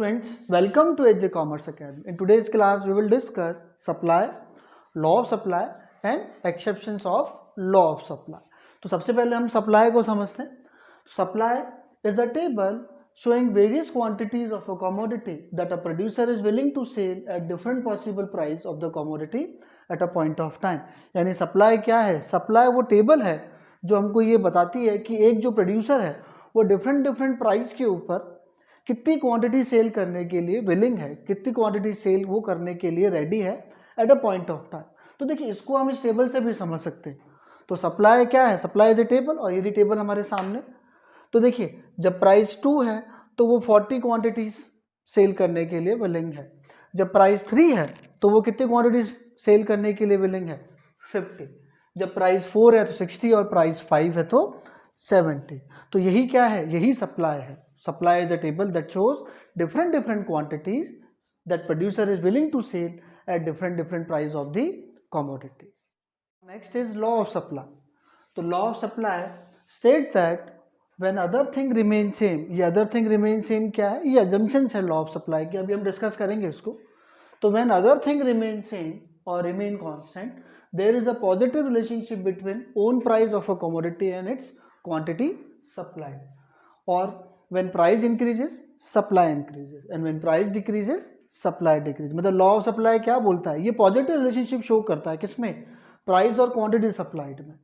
students, welcome to HJ Commerce Academy. In today's class, we will discuss supply, law of supply and exceptions of law of supply. तो सबसे पहले हम supply को समझते हैं. Supply is a table showing various quantities of a commodity that a producer is willing to sell at different possible price of the commodity at a point of time. यानी supply क्या है? Supply वो table है जो हमको ये बताती है कि एक जो producer है वो different price के ऊपर कितनी क्वांटिटी सेल करने के लिए विलिंग है, कितनी क्वांटिटी सेल वो करने के लिए रेडी है at a point of time. तो देखिए इसको हम इस टेबल से भी समझ सकते हैं. तो सप्लाई क्या है? सप्लाई इज ए टेबल और ये टेबल हमारे सामने. तो देखिए जब प्राइस 2 है तो वो 40 क्वांटिटीज सेल करने के लिए विलिंग है. जब प्राइस 3 है तो वो कितनी क्वांटिटीज सेल करने के लिए विलिंग है? 50. जब प्राइस 4 है तो 60 और प्राइस 5 है तो 70. तो यही क्या है? यही सप्लाई है. Supply is a table that shows different quantities that producer is willing to sell at different price of the commodity. Next is law of supply. तो law of supply states that when other thing remain same, ये other thing remain same क्या है? ये assumptions है law of supply की, अभी हम discuss करेंगे इसको. तो when other thing remain same or remain constant, there is a positive relationship between own price of a commodity and its quantity supplied. Or when price increases, supply increases, and when price decreases, supply decreases. मतलब law of supply क्या बोलता है? ये positive relationship show करता है किसमें? Price और quantity supplied में.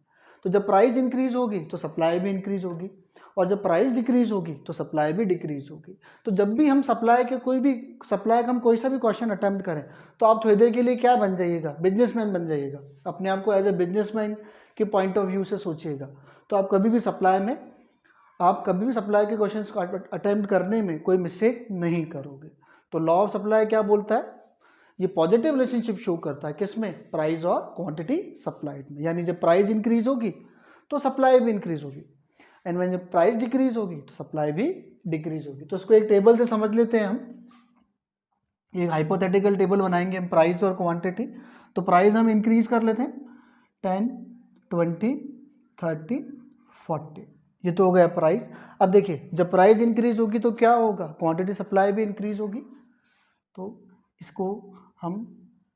तो जब प्राइस इंक्रीज होगी तो सप्लाई भी इंक्रीज होगी और जब प्राइस डिक्रीज होगी तो सप्लाई भी डिक्रीज होगी. तो जब भी हम सप्लाई का कोई सा भी क्वेश्चन अटेम्प्ट करें तो आप थोड़ी देर के लिए क्या बन जाइएगा? बिजनेसमैन बन जाइएगा. अपने आप को एज ए बिजनेसमैन के पॉइंट ऑफ व्यू से सोचिएगा. तो आप कभी भी सप्लाई के क्वेश्चंस को अटेम्प्ट करने में कोई मिस्टेक नहीं करोगे. तो लॉ ऑफ सप्लाई क्या बोलता है? ये पॉजिटिव रिलेशनशिप शो करता है किसमें? प्राइस और क्वांटिटी सप्लाइड में. यानी जब प्राइस इंक्रीज होगी तो सप्लाई भी इंक्रीज होगी एंड व्हेन जब प्राइस डिक्रीज होगी तो सप्लाई भी डिक्रीज होगी. तो इसको एक टेबल से समझ लेते हैं हम. एक हाइपोथेटिकल टेबल बनाएंगे हम प्राइस और क्वांटिटी. तो प्राइस हम इंक्रीज कर लेते हैं 10, 20, 30, 40. ये तो हो गया प्राइस. अब देखिए जब प्राइस इंक्रीज होगी तो क्या होगा? क्वांटिटी सप्लाई भी इंक्रीज होगी. तो इसको हम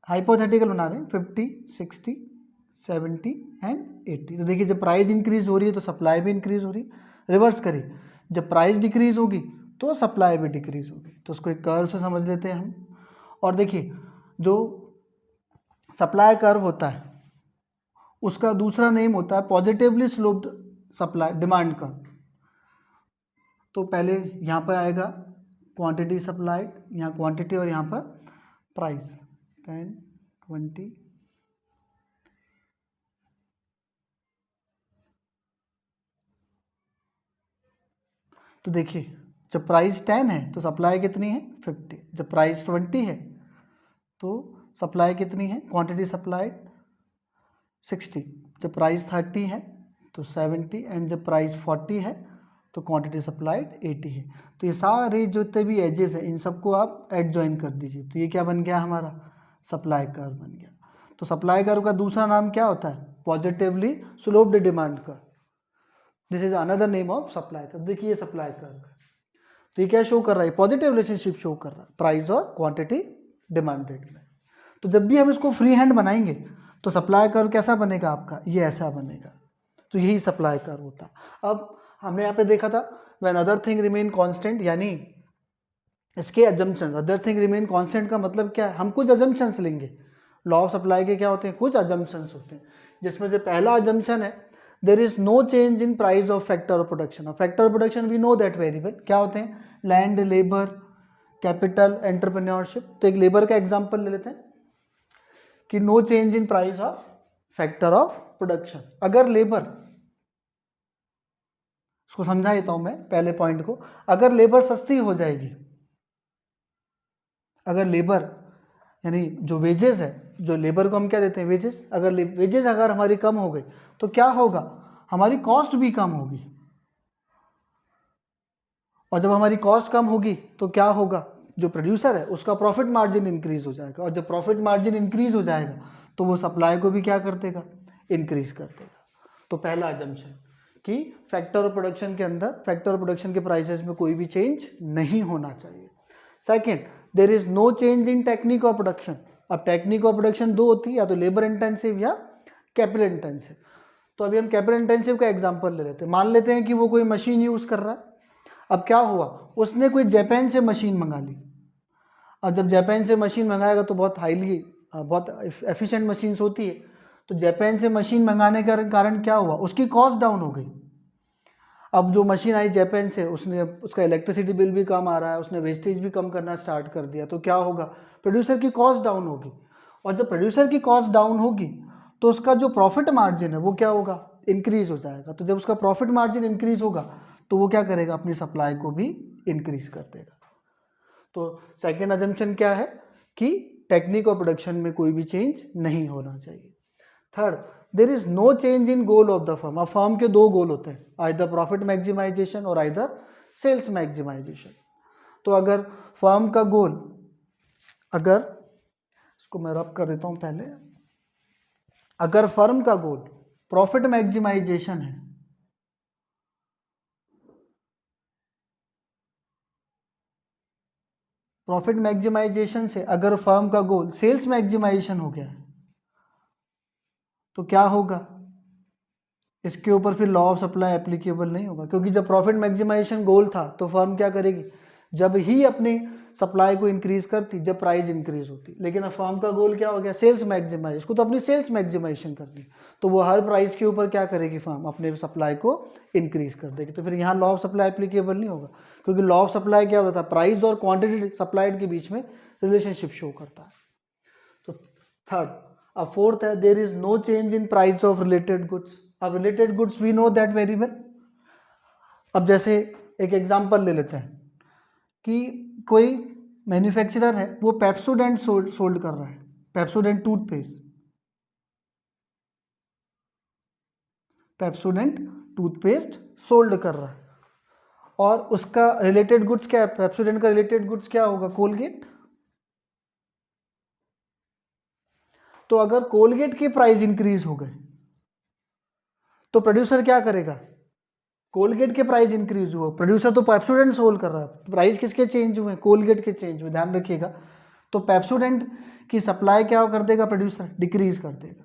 हाइपोथेटिकल बना रहे हैं 50, 60, 70 एंड 80. तो देखिए जब प्राइस इंक्रीज हो रही है तो सप्लाई भी इंक्रीज हो रही है. रिवर्स करिए, जब प्राइस डिक्रीज होगी तो सप्लाई भी डिक्रीज होगी. तो उसको एक कर्व से समझ लेते हैं हम. और देखिए जो सप्लाई कर्व होता है उसका दूसरा नेम होता है positively sloped supply demand curve. तो पहले यहाँ पर आएगा क्वांटिटी सप्लाइड, यहाँ क्वांटिटी और यहाँ पर प्राइस 10, 20. तो देखिए जब प्राइस 10 है तो सप्लाई कितनी है? 50. जब प्राइस 20 है तो सप्लाई कितनी है? Quantity supplied 60. जब प्राइस 30 है तो 70 एंड जब प्राइस 40 है तो क्वांटिटी सप्लाइड 80 है. तो ये सारे जितने भी एजेस हैं इन सबको आप एडजॉइन कर दीजिए. तो ये क्या बन गया? हमारा सप्लाई कर्व बन गया. तो सप्लाई कर्व का दूसरा नाम क्या होता है? Positively sloped demand curve. This is another name of supply curve. देखिए ये सप्लाई कर्व है. तो ये क्या शो कर रहा है? पॉजिटिव रिलेशनशिप शो कर रहा है प्राइस और क्वांटिटी डिमांड रेट में. तो जब भी हम इसको फ्री हैंड बनाएंगे तो सप्लाई कर्व कैसा बनेगा आपका? ये ऐसा बनेगा. तो यही सप्लाई कर्व होता है. अब हमने यहाँ पे देखा था when other thing remain constant, यानी इसके assumptions. Other thing remain constant का मतलब क्या है? हम कुछ अजम्पशंस लेंगे. लॉ ऑफ सप्लाई के क्या होते हैं? कुछ अजम्पशंस होते हैं जिसमें से पहला अजम्पशन है there is no change in price of factor of production. और factor of production we know that very well. क्या होते हैं? Land, labour, capital, entrepreneurship. तो एक लेबर का एग्जाम्पल ले लेते हैं कि no change in price of factor of production. अगर लेबर, उसको समझा देता हूं मैं पहले पॉइंट को. अगर लेबर सस्ती हो जाएगी, अगर लेबर यानी जो वेजेस है, जो लेबर को हम क्या देते हैं? वेजेस. अगर वेजेस अगर हमारी कम हो गई तो क्या होगा? हमारी कॉस्ट भी कम होगी. और जब हमारी कॉस्ट कम होगी तो क्या होगा? जो प्रोड्यूसर है उसका प्रॉफिट मार्जिन इंक्रीज हो जाएगा. और जब प्रॉफिट मार्जिन इंक्रीज हो जाएगा तो वो सप्लाई को भी क्या कर देगा? इंक्रीज कर देगा. तो पहला अजम्पशन कि फैक्टर ऑफ प्रोडक्शन के अंदर, फैक्टर ऑफ प्रोडक्शन के प्राइसेस में कोई भी चेंज नहीं होना चाहिए. Second, there is no change in technique of production. अब टेक्निक ऑफ प्रोडक्शन दो होती है, या तो लेबर इंटेंसिव या कैपिटल इंटेंसिव। तो अभी हम कैपिटल इंटेंसिव का एग्जांपल ले लेते हैं। मान लेते हैं कि वो कोई मशीन यूज़ कर रहा है। अब क्या हुआ, उसने कोई जापान से मशीन मंगा ली। अब जब जापान से मशीन मंगाएगा तो बहुत एफिशिएंट मशीन्स होती है। तो जापान से मशीन मंगाने का कारण क्या हुआ, उसकी कॉस्ट डाउन हो गई। अब जो मशीन आई जापान से, उसका इलेक्ट्रिसिटी बिल भी कम आ रहा है, उसने वेस्टेज भी कम करना स्टार्ट कर दिया। तो क्या होगा, प्रोड्यूसर की कॉस्ट डाउन होगी। और जब प्रोड्यूसर की कॉस्ट डाउन होगी तो उसका जो प्रॉफिट मार्जिन है वो क्या होगा, इंक्रीज हो जाएगा। तो जब उसका प्रॉफिट मार्जिन इंक्रीज होगा तो वो क्या करेगा, अपनी सप्लाई को भी इंक्रीज कर देगा। तो सेकेंड अजम्पशन क्या है कि टेक्निक ऑफ प्रोडक्शन में कोई भी चेंज नहीं होना चाहिए। Third, there is no change in goal of the firm. अब फर्म के दो गोल होते हैं, आइदर प्रॉफिट मैक्सिमाइजेशन और आइदर सेल्स मैक्सिमाइजेशन। तो अगर फर्म का गोल, अगर इसको मैं रब कर देता हूं पहले, अगर फर्म का गोल प्रॉफिट मैक्सिमाइजेशन है, प्रॉफिट मैक्सिमाइजेशन से अगर फर्म का गोल सेल्स मैक्सिमाइजेशन हो गया तो क्या होगा, इसके ऊपर फिर लॉ ऑफ सप्लाई एप्लीकेबल नहीं होगा। क्योंकि जब प्रॉफिट मैक्सिमाइजेशन गोल था तो फर्म क्या करेगी, जब ही अपनी सप्लाई को इंक्रीज करती जब प्राइस इंक्रीज होती। लेकिन अब फर्म का गोल क्या हो गया, सेल्स मैक्सिमाइज, उसको तो अपनी सेल्स मैक्सिमाइजेशन करनी, तो वो हर प्राइस के ऊपर क्या करेगी, फर्म अपने सप्लाई को इंक्रीज कर देगी। तो फिर यहाँ लॉ ऑफ सप्लाई एप्लीकेबल नहीं होगा। क्योंकि लॉ ऑफ सप्लाई क्या होता है, प्राइस और क्वांटिटी सप्लाइड के बीच में रिलेशनशिप शो करता है। तो थर्ड। अब फोर्थ है, there is no change in price of related goods. अब related goods we know that very well. अब जैसे एक एग्जांपल ले लेते हैं कि कोई मैन्युफैक्चरर है, वो पेप्सोडेंट सोल्ड कर रहा है, Pepsodent toothpaste, Pepsodent toothpaste sold कर रहा है। और उसका रिलेटेड गुड्स क्या है, पेप्सोडेंट का रिलेटेड गुड्स क्या होगा, कोलगेट। तो अगर कोलगेट के प्राइस इंक्रीज हो गए तो प्रोड्यूसर क्या करेगा, कोलगेट के प्राइस इंक्रीज हुआ, प्रोड्यूसर तो पेप्सोडेंट सोल्ड कर रहा है, प्राइस किसके चेंज हुए, कोलगेट के चेंज हुए, ध्यान रखिएगा। तो पेप्सोडेंट की सप्लाई क्या कर देगा प्रोड्यूसर, डिक्रीज कर देगा।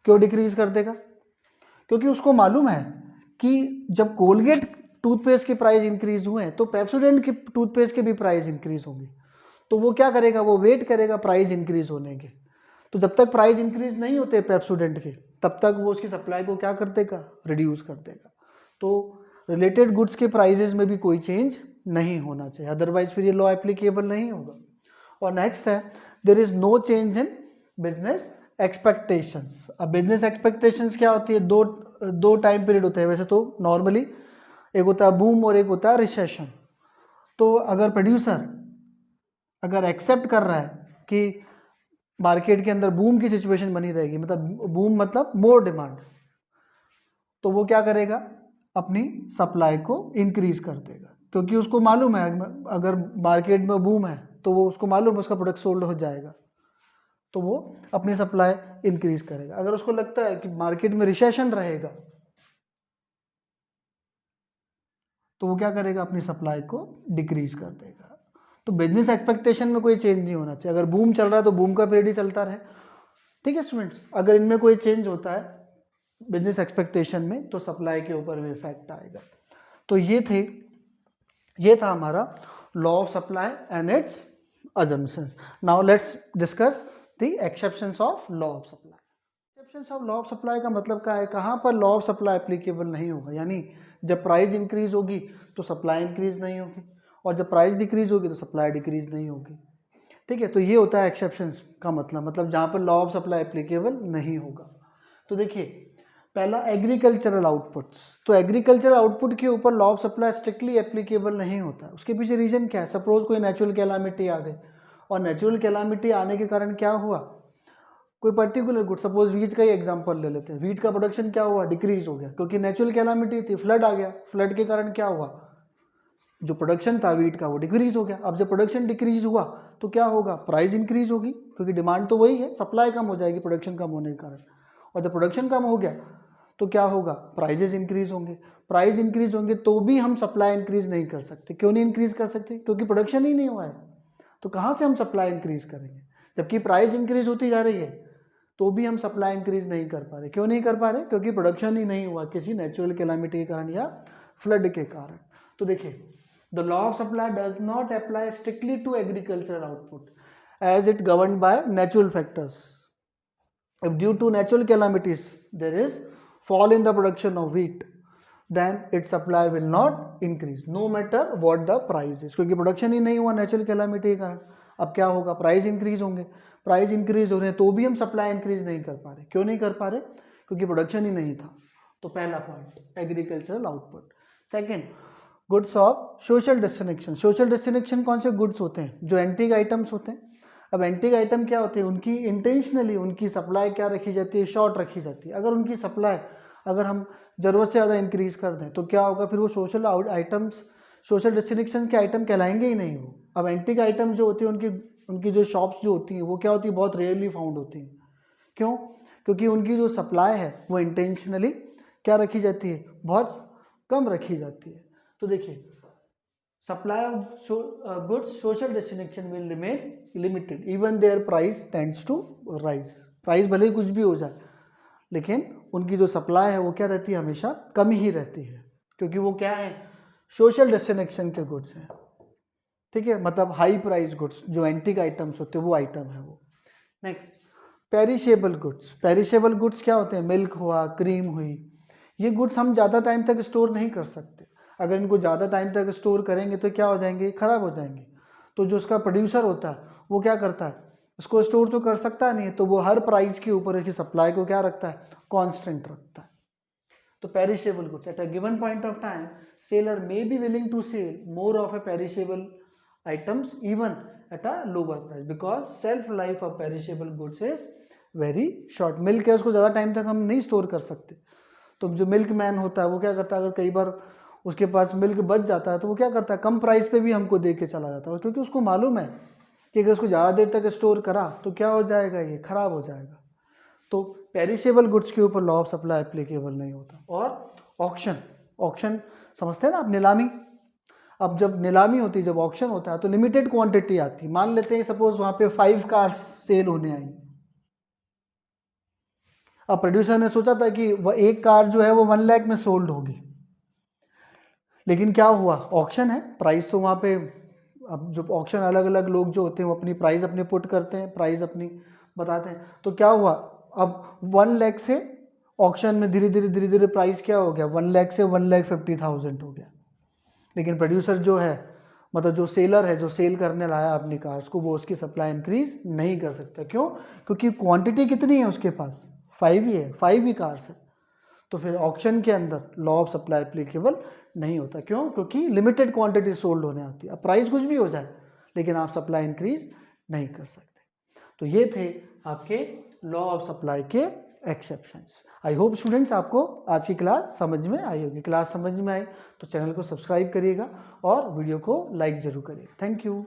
क्यों डिक्रीज कर देगा, क्योंकि उसको मालूम है कि जब कोलगेट टूथपेस्ट के प्राइस इंक्रीज हुए हैं तो पेप्सोडेंट के टूथपेस्ट के भी प्राइस इंक्रीज होंगे। तो वो क्या करेगा, वो वेट करेगा प्राइस इंक्रीज होने के। तो जब तक प्राइस इंक्रीज नहीं होते पेप्सोडेंट के, तब तक वो उसकी सप्लाई को क्या कर देगा, रिड्यूस कर देगा। तो रिलेटेड गुड्स के प्राइजेस में भी कोई चेंज नहीं होना चाहिए, अदरवाइज फिर ये लॉ एप्लीकेबल नहीं होगा। और नेक्स्ट है, there is no change in business expectations. अब बिजनेस एक्सपेक्टेशंस क्या होती है, दो टाइम पीरियड होते हैं वैसे तो नॉर्मली, एक होता है बूम और एक होता है रिसेशन। तो अगर प्रोड्यूसर अगर एक्सेप्ट कर रहा है कि मार्केट के अंदर बूम की सिचुएशन बनी रहेगी, मतलब बूम मतलब मोर डिमांड, तो वो क्या करेगा, अपनी सप्लाई को इंक्रीज कर देगा। क्योंकि उसको मालूम है अगर मार्केट में बूम है तो वो उसको मालूम है उसका प्रोडक्ट सोल्ड हो जाएगा, तो वो अपनी सप्लाई इंक्रीज करेगा। अगर उसको लगता है कि मार्केट में रिसेशन रहेगा तो वो क्या करेगा, अपनी सप्लाई को डिक्रीज कर देगा। तो बिजनेस एक्सपेक्टेशन में कोई चेंज नहीं होना चाहिए। अगर बूम चल रहा है तो बूम का पीरियड ही चलता रहे, ठीक है स्टूडेंट्स। अगर इनमें कोई चेंज होता है बिजनेस एक्सपेक्टेशन में तो सप्लाई के ऊपर भी इफेक्ट आएगा। तो ये था हमारा law of supply and it's assumptions. Now let's discuss the exceptions of law of supply. Exceptions of law of supply का मतलब क्या है, कहाँ पर लॉ ऑफ सप्लाई एप्लीकेबल नहीं होगा, यानी जब प्राइस इंक्रीज होगी तो सप्लाई इंक्रीज नहीं होगी, और जब प्राइस डिक्रीज होगी तो सप्लाई डिक्रीज नहीं होगी, ठीक है। तो ये होता है एक्सेप्शंस का मतलब जहाँ पर लॉ ऑफ सप्लाई एप्लीकेबल नहीं होगा। तो देखिए, पहला एग्रीकल्चरल आउटपुट्स। तो एग्रीकल्चरल आउटपुट के ऊपर law of supply strictly applicable नहीं होता। उसके पीछे रीजन क्या है, सपोज कोई नेचुरल कैलामिटी आ गई, और नेचुरल कैलामिटी आने के कारण क्या हुआ, कोई पर्टिकुलर गुड, सपोज वीट का ही एग्जांपल ले लेते हैं, वीट का प्रोडक्शन क्या हुआ, डिक्रीज हो गया, क्योंकि नेचुरल कैलामिटी थी, फ्लड आ गया, फ्लड के कारण क्या हुआ, जो प्रोडक्शन था वीट का वो डिक्रीज हो गया। अब जब प्रोडक्शन डिक्रीज हुआ तो क्या होगा, प्राइस इंक्रीज होगी, क्योंकि डिमांड तो वही है, सप्लाई कम हो जाएगी प्रोडक्शन कम होने के कारण। और जब प्रोडक्शन कम हो गया तो क्या होगा, प्राइजेस इंक्रीज होंगे। प्राइस इंक्रीज होंगे तो भी हम सप्लाई इंक्रीज नहीं कर सकते। क्यों नहीं इंक्रीज कर सकते, क्योंकि प्रोडक्शन ही नहीं हुआ है। तो कहाँ से हम सप्लाई इंक्रीज करेंगे? जबकि प्राइस इंक्रीज होती जा रही है तो भी हम सप्लाई इंक्रीज नहीं कर पा रहे। क्यों नहीं कर पा रहे? क्योंकि प्रोडक्शन ही नहीं हुआ किसी नेचुरल कैलामिटी के कारण या फ्लड के कारण। तो देखिए, the law of supply does not apply strictly to agricultural output as it govern by natural factors. If due to natural calamities there is fall in the production of wheat, then its supply will not increase no matter what the price is। क्योंकि production ही नहीं हुआ natural calamity के कारण, अब क्या होगा? Price increase होंगे। Price increase हो रहे हैं तो भी हम सप्लाई इंक्रीज नहीं कर पा रहे। क्यों नहीं कर पा रहे? क्योंकि प्रोडक्शन ही नहीं था। तो पहला point agricultural output. Second, goods of social destination. Social destination कौन से गुड्स होते हैं? जो एंटीक आइटम्स होते हैं। अब एंटीक आइटम क्या होते हैं? उनकी इंटेंशनली उनकी सप्लाई क्या रखी जाती है? शॉर्ट रखी जाती है। अगर उनकी सप्लाई अगर हम ज़रूरत से ज़्यादा इंक्रीज कर दें तो क्या होगा? फिर वो सोशल आइटम्स सोशल डेस्टिनेशन के आइटम कहलाएंगे ही नहीं वो। अब एंटीक आइटम जो होती है उनकी जो शॉप्स जो होती हैं वो क्या होती है? बहुत रेयरली फाउंड होती हैं। क्यों? क्योंकि उनकी जो सप्लाई है वो इंटेंशनली क्या रखी जाती है? बहुत कम रखी जाती है। तो देखिए, supply of goods social destination will remain limited even their price tends to rise. Price भले ही कुछ भी हो जाए लेकिन उनकी जो सप्लाई है वो क्या रहती है? हमेशा कम ही रहती है। क्योंकि वो क्या है? सोशल डेस्टिनेशन के गुड्स हैं। ठीक है, मतलब हाई प्राइस गुड्स जो एंटीक आइटम्स होते हैं वो आइटम है वो। Next, perishable goods. Perishable goods क्या होते हैं? मिल्क हुआ, क्रीम हुई, ये गुड्स हम ज़्यादा टाइम तक स्टोर नहीं कर सकते। अगर इनको ज़्यादा टाइम तक स्टोर करेंगे तो क्या हो जाएंगे? ख़राब हो जाएंगे। तो जो उसका प्रोड्यूसर होता है वो क्या करता है? उसको स्टोर तो कर सकता नहीं है, तो वो हर प्राइस के ऊपर इसकी सप्लाई को क्या रखता है? कांस्टेंट रखता है। तो perishable goods at a given point of time seller may be willing to sell more of a perishable items even at a lower price because shelf life of perishable goods is very short. Milk है उसको ज़्यादा time तक हम नहीं store कर सकते। तो जो मिल्क मैन होता है वो क्या करता है? अगर कई बार उसके पास मिल्क बच जाता है तो वो क्या करता है? कम प्राइस पे भी हमको दे के चला जाता है, क्योंकि उसको मालूम है कि अगर उसको ज़्यादा देर तक स्टोर करा तो क्या हो जाएगा? ये खराब हो जाएगा। तो पेरिशेबल गुड्स के ऊपर लॉ ऑफ सप्लाई एप्लीकेबल नहीं होता। और ऑक्शन, ऑक्शन समझते हैं ना आप? नीलामी। अब जब नीलामी होती है, जब ऑक्शन होता है तो लिमिटेड क्वांटिटी आती है। मान लेते हैं सपोज वहाँ पे 5 कार्स सेल होने आई। अब प्रोड्यूसर ने सोचा था कि वह एक कार जो है वो 1 लाख में सोल्ड होगी, लेकिन क्या हुआ? ऑक्शन है, प्राइस तो वहाँ पे, अब जो ऑक्शन अलग अलग लोग जो होते हैं वो अपनी प्राइस अपनी पुट करते हैं, प्राइस अपनी बताते हैं। तो क्या हुआ? अब 1 लाख से ऑक्शन में धीरे धीरे प्राइस क्या हो गया? 1 लाख से 1,50,000 हो गया। लेकिन प्रोड्यूसर जो है, मतलब जो सेलर है, जो सेल करने लाया अपनी कार्स को, वो उसकी सप्लाई इंक्रीज नहीं कर सकता। क्यों? क्योंकि क्वांटिटी कितनी है उसके पास? 5 ही है, 5 ही कार्स है। तो फिर ऑक्शन के अंदर लॉ ऑफ सप्लाई एप्लीकेबल नहीं होता। क्यों? क्योंकि लिमिटेड क्वांटिटी सोल्ड होने आती है। अब प्राइस कुछ भी हो जाए लेकिन आप सप्लाई इंक्रीज नहीं कर सकते। तो ये थे आपके लॉ ऑफ सप्लाई के एक्सेप्शंस। आई होप स्टूडेंट्स आपको आज की क्लास समझ में आई होगी। क्लास समझ में आई तो चैनल को सब्सक्राइब करिएगा और वीडियो को लाइक जरूर करिएगा। Thank you.